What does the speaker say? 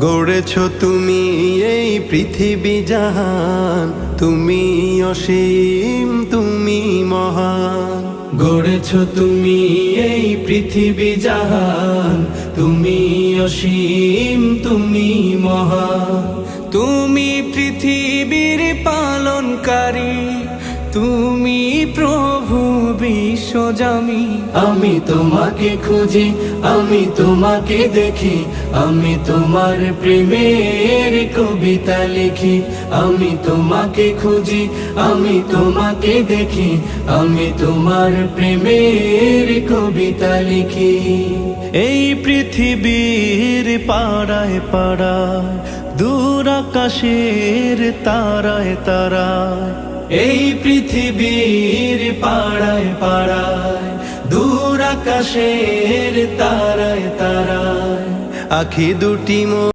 গড়েছ তুমি এই পৃথিবী জাহান, তুমি অসীম তুমি মহান। গড়েছ তুমি এই পৃথিবী জাহান, তুমি অসীম তুমি মহান। তুমি পৃথিবীর পালনকারী, তুমি প্রভু বিশ্বজামি। আমি তোমাকে খুঁজি, আমি তোমাকে দেখি, আমি তোমার প্রেমের কবিতা লিখি। আমি তোমাকে খুঁজি, আমি তোমাকে দেখি, আমি তোমার প্রেমের কবিতা লিখি। এই পৃথিবীর পাড়ায় পাড়ায়, দূর আকাশের তারায় তারায়, এই পৃথিবীর পাড়ায় পাড়ায়, দূর আকাশের তারায় তারায়, আখি দুটি